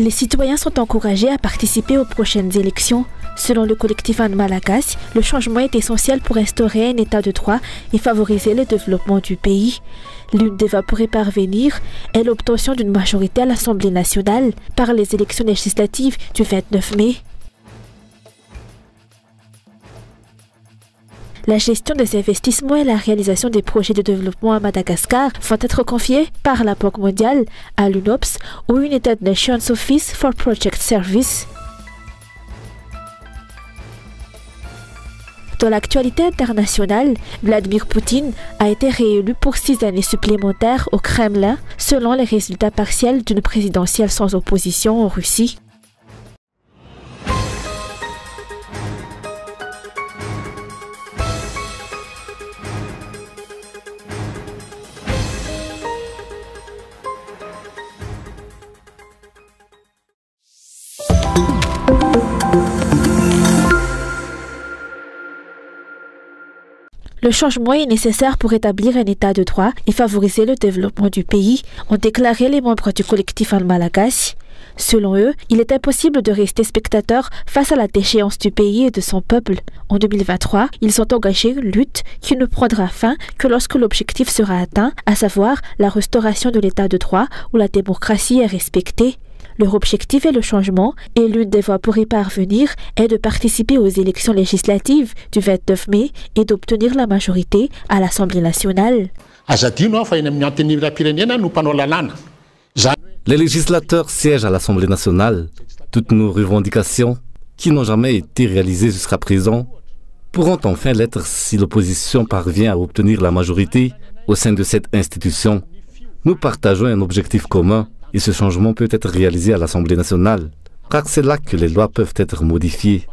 Les citoyens sont encouragés à participer aux prochaines élections. Selon le collectif An Malagasy, le changement est essentiel pour instaurer un état de droit et favoriser le développement du pays. L'une des voies pour y parvenir est l'obtention d'une majorité à l'Assemblée nationale par les élections législatives du 29 mai. La gestion des investissements et la réalisation des projets de développement à Madagascar vont être confiés par la Banque mondiale à l'UNOPS ou United Nations Office for Project Service. Dans l'actualité internationale, Vladimir Poutine a été réélu pour 6 années supplémentaires au Kremlin, selon les résultats partiels d'une présidentielle sans opposition en Russie. Le changement est nécessaire pour établir un état de droit et favoriser le développement du pays, ont déclaré les membres du collectif An Malagasy. Selon eux, il est impossible de rester spectateur face à la déchéance du pays et de son peuple. En 2023, ils ont engagé une lutte qui ne prendra fin que lorsque l'objectif sera atteint, à savoir la restauration de l'état de droit où la démocratie est respectée. Leur objectif est le changement et l'une des voies pour y parvenir est de participer aux élections législatives du 29 mai et d'obtenir la majorité à l'Assemblée nationale. Les législateurs siègent à l'Assemblée nationale. Toutes nos revendications, qui n'ont jamais été réalisées jusqu'à présent, pourront enfin l'être si l'opposition parvient à obtenir la majorité au sein de cette institution. Nous partageons un objectif commun. Et ce changement peut être réalisé à l'Assemblée nationale, car c'est là que les lois peuvent être modifiées.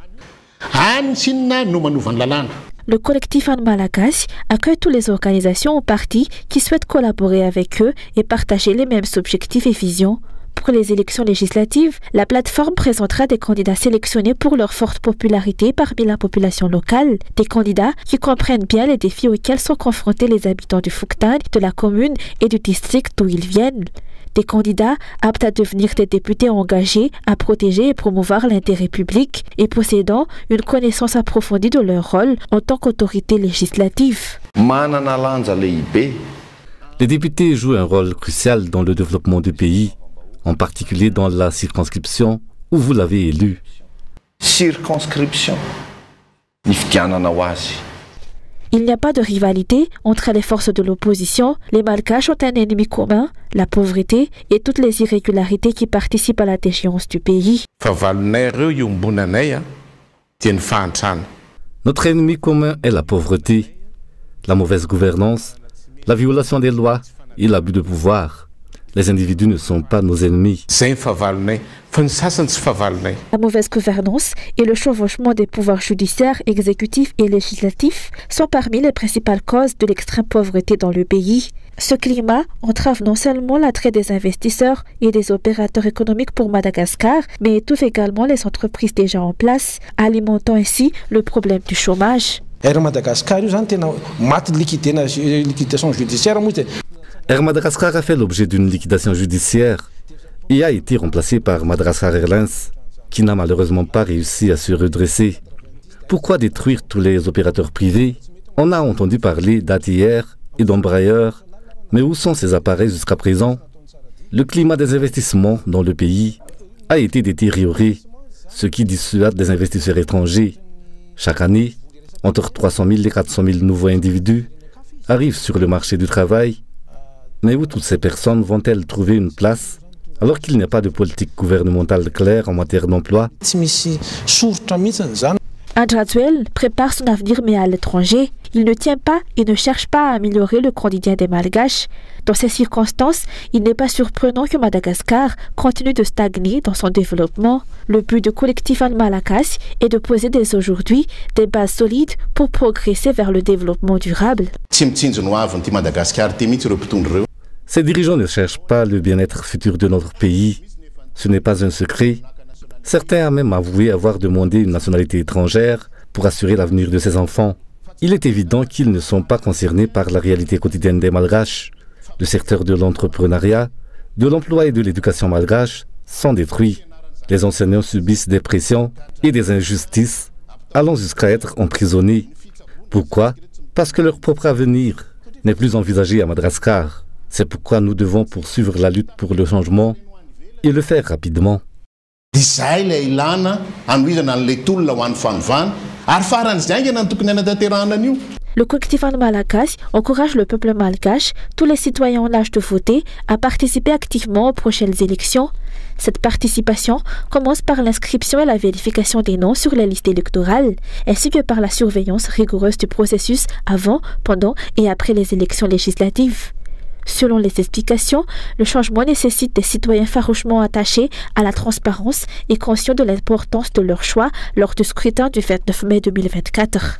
Le collectif An Malagasy accueille toutes les organisations ou partis qui souhaitent collaborer avec eux et partager les mêmes objectifs et visions. Pour les élections législatives, la plateforme présentera des candidats sélectionnés pour leur forte popularité parmi la population locale, des candidats qui comprennent bien les défis auxquels sont confrontés les habitants du Fougtane, de la commune et du district d'où ils viennent. Des candidats aptes à devenir des députés engagés à protéger et promouvoir l'intérêt public et possédant une connaissance approfondie de leur rôle en tant qu'autorité législative. Les députés jouent un rôle crucial dans le développement du pays, en particulier dans la circonscription où vous l'avez élu. Circonscription. Il n'y a pas de rivalité entre les forces de l'opposition. Les Malgaches ont un ennemi commun, la pauvreté et toutes les irrégularités qui participent à la déchéance du pays. Notre ennemi commun est la pauvreté, la mauvaise gouvernance, la violation des lois et l'abus de pouvoir. Les individus ne sont pas nos ennemis. La mauvaise gouvernance et le chevauchement des pouvoirs judiciaires, exécutifs et législatifs sont parmi les principales causes de l'extrême pauvreté dans le pays. Ce climat entrave non seulement l'attrait des investisseurs et des opérateurs économiques pour Madagascar, mais étouffe également les entreprises déjà en place, alimentant ainsi le problème du chômage. Air Madagascar a fait l'objet d'une liquidation judiciaire et a été remplacé par Madagascar Airlines, qui n'a malheureusement pas réussi à se redresser. Pourquoi détruire tous les opérateurs privés? On a entendu parler d'ATR et d'Embraer, mais où sont ces appareils jusqu'à présent? Le climat des investissements dans le pays a été détérioré, ce qui dissuade des investisseurs étrangers. Chaque année, entre 300 000 et 400 000 nouveaux individus arrivent sur le marché du travail. Mais où toutes ces personnes vont-elles trouver une place alors qu'il n'y a pas de politique gouvernementale claire en matière d'emploi? Andraduel prépare son avenir mais à l'étranger. Il ne tient pas et ne cherche pas à améliorer le quotidien des Malgaches. Dans ces circonstances, il n'est pas surprenant que Madagascar continue de stagner dans son développement. Le but du collectif An Malagasy est de poser dès aujourd'hui des bases solides pour progresser vers le développement durable. Ces dirigeants ne cherchent pas le bien-être futur de notre pays. Ce n'est pas un secret. Certains ont même avoué avoir demandé une nationalité étrangère pour assurer l'avenir de ses enfants. Il est évident qu'ils ne sont pas concernés par la réalité quotidienne des Malgaches. Le secteur de l'entrepreneuriat, de l'emploi et de l'éducation malgache sont détruits. Les enseignants subissent des pressions et des injustices, allant jusqu'à être emprisonnés. Pourquoi? Parce que leur propre avenir n'est plus envisagé à Madagascar. C'est pourquoi nous devons poursuivre la lutte pour le changement et le faire rapidement. Le collectif Malagasy encourage le peuple malgache, tous les citoyens en âge de voter, à participer activement aux prochaines élections. Cette participation commence par l'inscription et la vérification des noms sur les listes électorales, ainsi que par la surveillance rigoureuse du processus avant, pendant et après les élections législatives. Selon les explications, le changement nécessite des citoyens farouchement attachés à la transparence et conscients de l'importance de leur choix lors du scrutin du 29 mai 2024.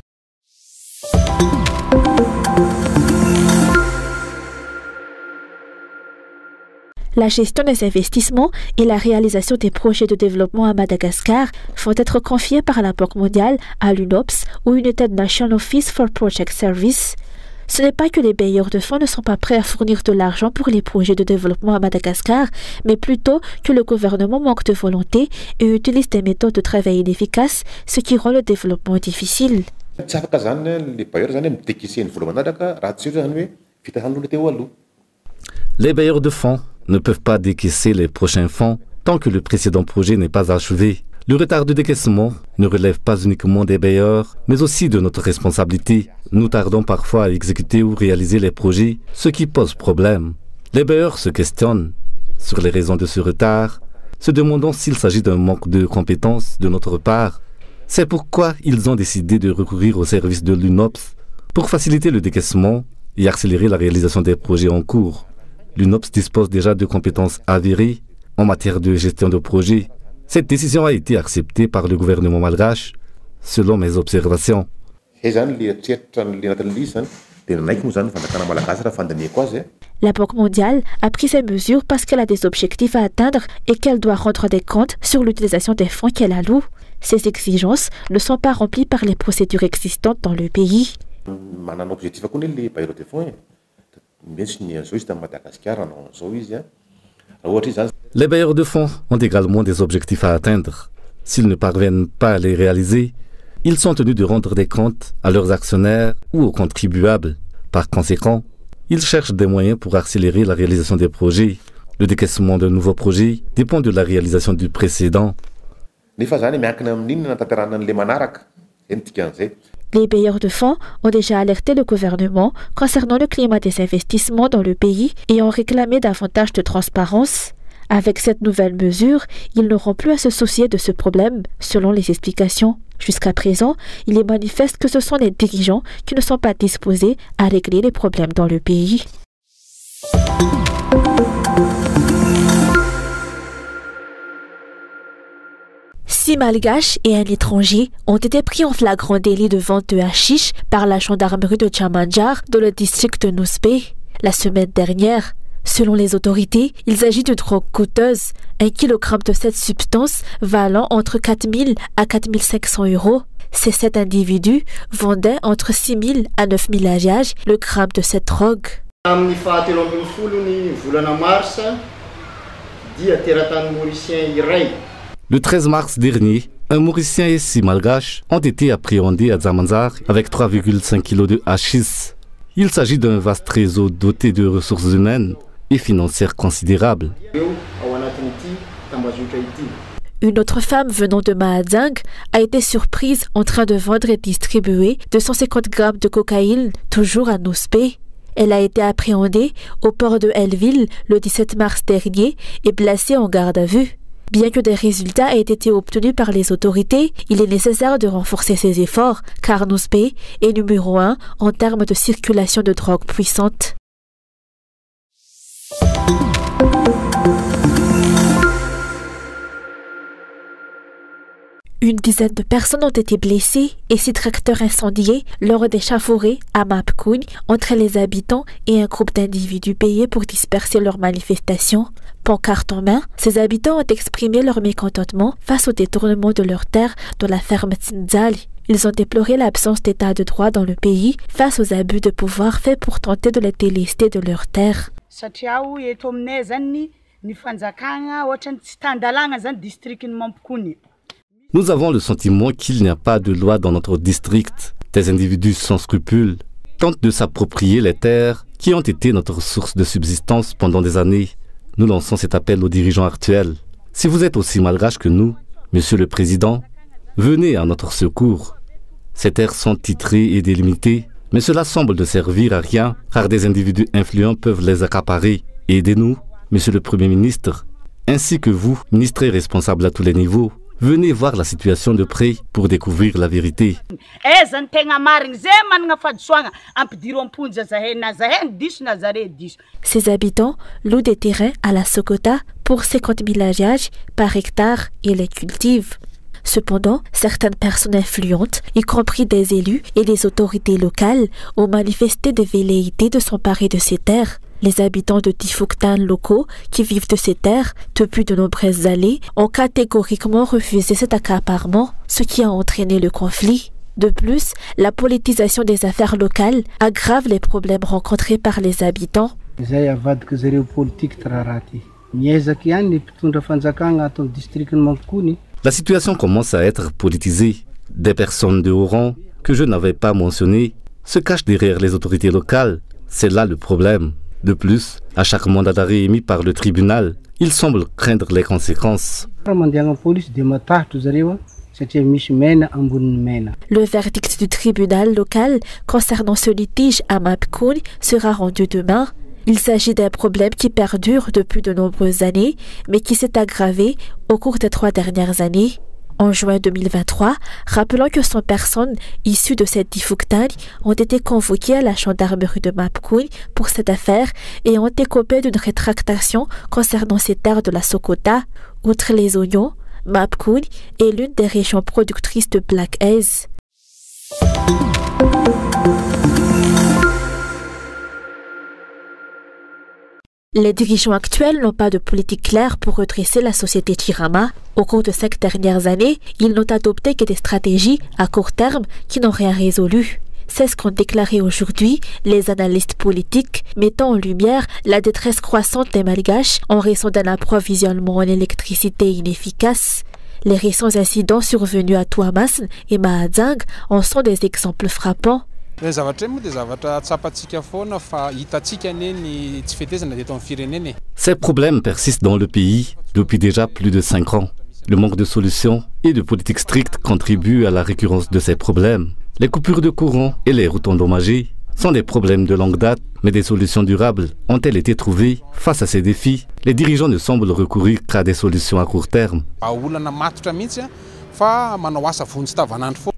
La gestion des investissements et la réalisation des projets de développement à Madagascar vont être confiés par la Banque mondiale à l'UNOPS ou United Nations Office for Project Service. Ce n'est pas que les bailleurs de fonds ne sont pas prêts à fournir de l'argent pour les projets de développement à Madagascar, mais plutôt que le gouvernement manque de volonté et utilise des méthodes de travail inefficaces, ce qui rend le développement difficile. Les bailleurs de fonds ne peuvent pas décaisser les prochains fonds tant que le précédent projet n'est pas achevé. Le retard de décaissement ne relève pas uniquement des bailleurs, mais aussi de notre responsabilité. Nous tardons parfois à exécuter ou réaliser les projets, ce qui pose problème. Les bailleurs se questionnent sur les raisons de ce retard, se demandant s'il s'agit d'un manque de compétences de notre part. C'est pourquoi ils ont décidé de recourir au service de l'UNOPS pour faciliter le décaissement et accélérer la réalisation des projets en cours. L'UNOPS dispose déjà de compétences avérées en matière de gestion de projets. Cette décision a été acceptée par le gouvernement malgache, selon mes observations. La Banque mondiale a pris ces mesures parce qu'elle a des objectifs à atteindre et qu'elle doit rendre des comptes sur l'utilisation des fonds qu'elle alloue. Ces exigences ne sont pas remplies par les procédures existantes dans le pays. Les bailleurs de fonds ont également des objectifs à atteindre. S'ils ne parviennent pas à les réaliser, ils sont tenus de rendre des comptes à leurs actionnaires ou aux contribuables. Par conséquent, ils cherchent des moyens pour accélérer la réalisation des projets. Le décaissement d'un nouveau projet dépend de la réalisation du précédent. Les bailleurs de fonds ont déjà alerté le gouvernement concernant le climat des investissements dans le pays et ont réclamé davantage de transparence. Avec cette nouvelle mesure, ils n'auront plus à se soucier de ce problème, selon les explications. Jusqu'à présent, il est manifeste que ce sont les dirigeants qui ne sont pas disposés à régler les problèmes dans le pays. 6 Malgaches et un étranger ont été pris en flagrant délit de vente de hashish par la gendarmerie de Tchamanjar dans le district de Nouspe la semaine dernière. Selon les autorités, il s'agit de drogue coûteuse. 1 kg de cette substance valant entre 4 000 à 4 500 euros. Ces 7 individus vendaient entre 6 000 à 9 000 AGH le gramme de cette drogue. Le 13 mars dernier, un Mauricien et 6 Malgaches ont été appréhendés à Tchamanjar avec 3,5 kg de hashish. Il s'agit d'un vaste réseau doté de ressources humaines et financières considérables. Une autre femme venant de Mahadzang a été surprise en train de vendre et distribuer 250 grammes de cocaïne, toujours à Nouspe. Elle a été appréhendée au port de Hellville le 17 mars dernier et placée en garde à vue. Bien que des résultats aient été obtenus par les autorités, il est nécessaire de renforcer ses efforts car Nouspe est numéro 1 en termes de circulation de drogue puissante. Une dizaine de personnes ont été blessées et 6 tracteurs incendiés lors des chauffourées à Mapkougne entre les habitants et un groupe d'individus payés pour disperser leurs manifestations. Pancarte en main, ces habitants ont exprimé leur mécontentement face au détournement de leurs terres dans la ferme Tsindzali. Ils ont déploré l'absence d'état de droit dans le pays face aux abus de pouvoir faits pour tenter de les délester de leurs terres. Nous avons le sentiment qu'il n'y a pas de loi dans notre district. Des individus sans scrupules tentent de s'approprier les terres qui ont été notre source de subsistance pendant des années. Nous lançons cet appel aux dirigeants actuels. Si vous êtes aussi malgaches que nous, Monsieur le Président, venez à notre secours. Ces terres sont titrées et délimitées, mais cela semble ne servir à rien car des individus influents peuvent les accaparer. Aidez-nous, Monsieur le Premier ministre, ainsi que vous, ministres et responsables à tous les niveaux. Venez voir la situation de près pour découvrir la vérité. Ces habitants louent des terrains à la Sokota pour 50 000 âges par hectare et les cultivent. Cependant, certaines personnes influentes, y compris des élus et des autorités locales, ont manifesté des velléités de s'emparer de ces terres. Les habitants de Tifuktan locaux qui vivent de ces terres depuis de nombreuses années ont catégoriquement refusé cet accaparement, ce qui a entraîné le conflit. De plus, la politisation des affaires locales aggrave les problèmes rencontrés par les habitants. La situation commence à être politisée. Des personnes de haut rang, que je n'avais pas mentionnées, se cachent derrière les autorités locales. C'est là le problème. De plus, à chaque mandat d'arrêt émis par le tribunal, il semble craindre les conséquences. Le verdict du tribunal local concernant ce litige à Mapkouny sera rendu demain. Il s'agit d'un problème qui perdure depuis de nombreuses années, mais qui s'est aggravé au cours des 3 dernières années. En juin 2023, rappelons que 100 personnes issues de cette Tifuktan ont été convoquées à la gendarmerie de Mapkouny pour cette affaire et ont écopé d'une rétractation concernant ces terres de la Sokota. Outre les oignons, Mapkouny est l'une des régions productrices de Black Ace. Les dirigeants actuels n'ont pas de politique claire pour redresser la société Chirama. Au cours de 5 dernières années, ils n'ont adopté que des stratégies à court terme qui n'ont rien résolu. C'est ce qu'ont déclaré aujourd'hui les analystes politiques, mettant en lumière la détresse croissante des Malgaches en raison d'un approvisionnement en électricité inefficace. Les récents incidents survenus à Tuamasn et Mahajanga en sont des exemples frappants. Ces problèmes persistent dans le pays depuis déjà plus de 5 ans. Le manque de solutions et de politiques strictes contribuent à la récurrence de ces problèmes. Les coupures de courant et les routes endommagées sont des problèmes de longue date, mais des solutions durables ont-elles été trouvées? Face à ces défis, les dirigeants ne semblent recourir qu'à des solutions à court terme.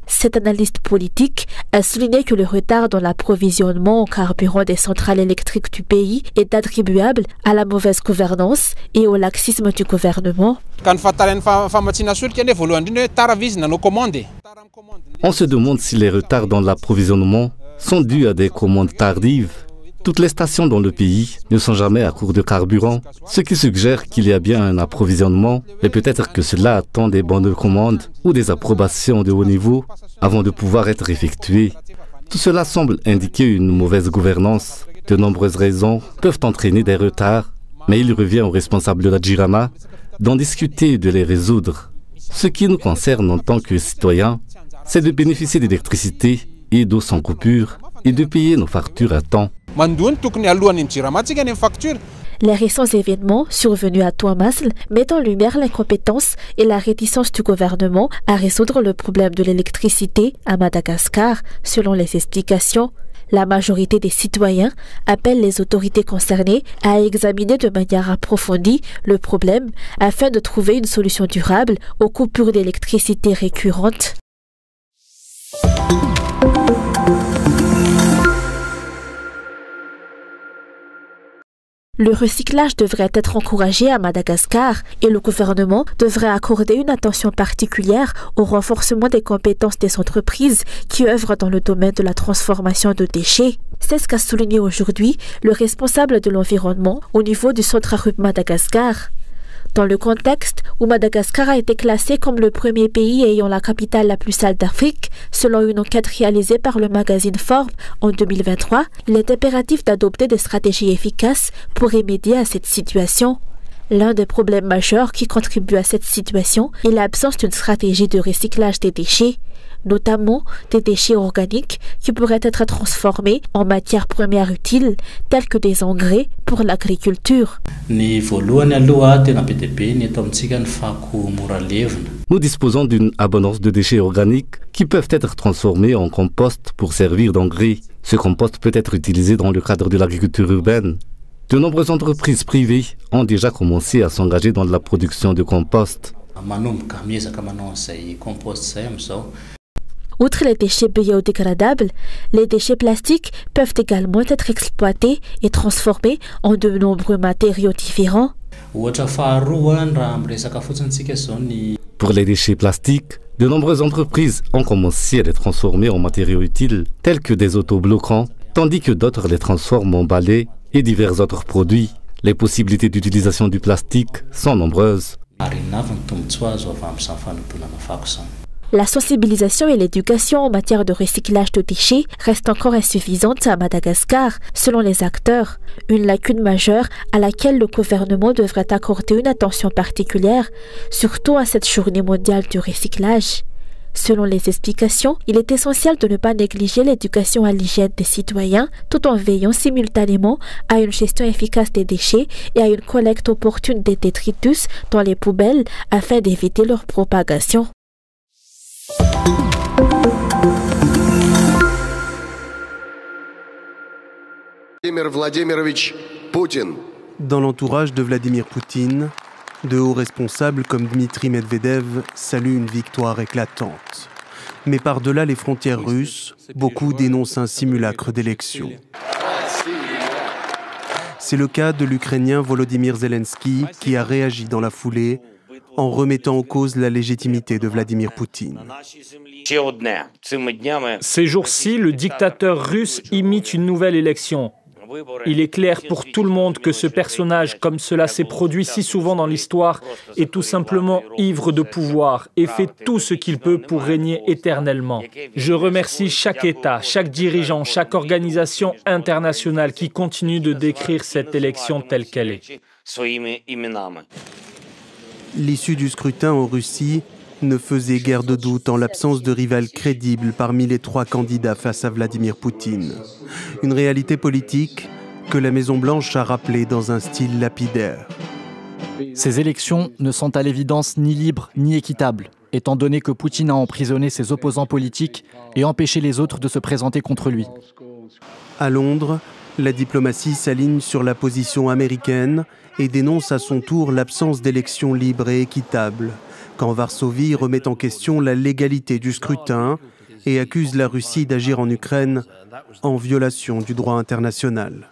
Cet analyste politique a souligné que le retard dans l'approvisionnement en carburant des centrales électriques du pays est attribuable à la mauvaise gouvernance et au laxisme du gouvernement. On se demande si les retards dans l'approvisionnement sont dus à des commandes tardives. Toutes les stations dans le pays ne sont jamais à court de carburant, ce qui suggère qu'il y a bien un approvisionnement, mais peut-être que cela attend des bons de commande ou des approbations de haut niveau avant de pouvoir être effectuées. Tout cela semble indiquer une mauvaise gouvernance. De nombreuses raisons peuvent entraîner des retards, mais il revient aux responsables de la Jirama d'en discuter et de les résoudre. Ce qui nous concerne en tant que citoyens, c'est de bénéficier d'électricité et d'eau sans coupure et de payer nos factures à temps. Les récents événements survenus à Tuamasl mettent en lumière l'incompétence et la réticence du gouvernement à résoudre le problème de l'électricité à Madagascar, selon les explications. La majorité des citoyens appellent les autorités concernées à examiner de manière approfondie le problème afin de trouver une solution durable aux coupures d'électricité récurrentes. Le recyclage devrait être encouragé à Madagascar et le gouvernement devrait accorder une attention particulière au renforcement des compétences des entreprises qui œuvrent dans le domaine de la transformation de déchets. C'est ce qu'a souligné aujourd'hui le responsable de l'environnement au niveau du Centre Arup Madagascar. Dans le contexte où Madagascar a été classé comme le premier pays ayant la capitale la plus sale d'Afrique, selon une enquête réalisée par le magazine Forbes en 2023, il est impératif d'adopter des stratégies efficaces pour remédier à cette situation. L'un des problèmes majeurs qui contribue à cette situation est l'absence d'une stratégie de recyclage des déchets, notamment des déchets organiques qui pourraient être transformés en matières premières utiles, telles que des engrais pour l'agriculture. Nous disposons d'une abondance de déchets organiques qui peuvent être transformés en compost pour servir d'engrais. Ce compost peut être utilisé dans le cadre de l'agriculture urbaine. De nombreuses entreprises privées ont déjà commencé à s'engager dans la production de compost. Outre les déchets biodégradables, les déchets plastiques peuvent également être exploités et transformés en de nombreux matériaux différents. Pour les déchets plastiques, de nombreuses entreprises ont commencé à les transformer en matériaux utiles, tels que des autobloquants, tandis que d'autres les transforment en balais et divers autres produits. Les possibilités d'utilisation du plastique sont nombreuses. La sensibilisation et l'éducation en matière de recyclage de déchets restent encore insuffisantes à Madagascar, selon les acteurs. Une lacune majeure à laquelle le gouvernement devrait accorder une attention particulière, surtout à cette journée mondiale du recyclage. Selon les explications, il est essentiel de ne pas négliger l'éducation à l'hygiène des citoyens tout en veillant simultanément à une gestion efficace des déchets et à une collecte opportune des détritus dans les poubelles afin d'éviter leur propagation. Dans l'entourage de Vladimir Poutine, de hauts responsables comme Dmitri Medvedev saluent une victoire éclatante. Mais par-delà les frontières russes, beaucoup dénoncent un simulacre d'élection. C'est le cas de l'Ukrainien Volodymyr Zelensky qui a réagi dans la foulée en remettant en cause la légitimité de Vladimir Poutine. Ces jours-ci, le dictateur russe imite une nouvelle élection. Il est clair pour tout le monde que ce personnage, comme cela s'est produit si souvent dans l'histoire, est tout simplement ivre de pouvoir et fait tout ce qu'il peut pour régner éternellement. Je remercie chaque État, chaque dirigeant, chaque organisation internationale qui continue de décrire cette élection telle qu'elle est. L'issue du scrutin en Russie ne faisait guère de doute en l'absence de rival crédible parmi les trois candidats face à Vladimir Poutine. Une réalité politique que la Maison-Blanche a rappelée dans un style lapidaire. Ces élections ne sont à l'évidence ni libres ni équitables, étant donné que Poutine a emprisonné ses opposants politiques et empêché les autres de se présenter contre lui. À Londres, la diplomatie s'aligne sur la position américaine et dénonce à son tour l'absence d'élections libres et équitables, quand Varsovie remet en question la légalité du scrutin et accuse la Russie d'agir en Ukraine en violation du droit international.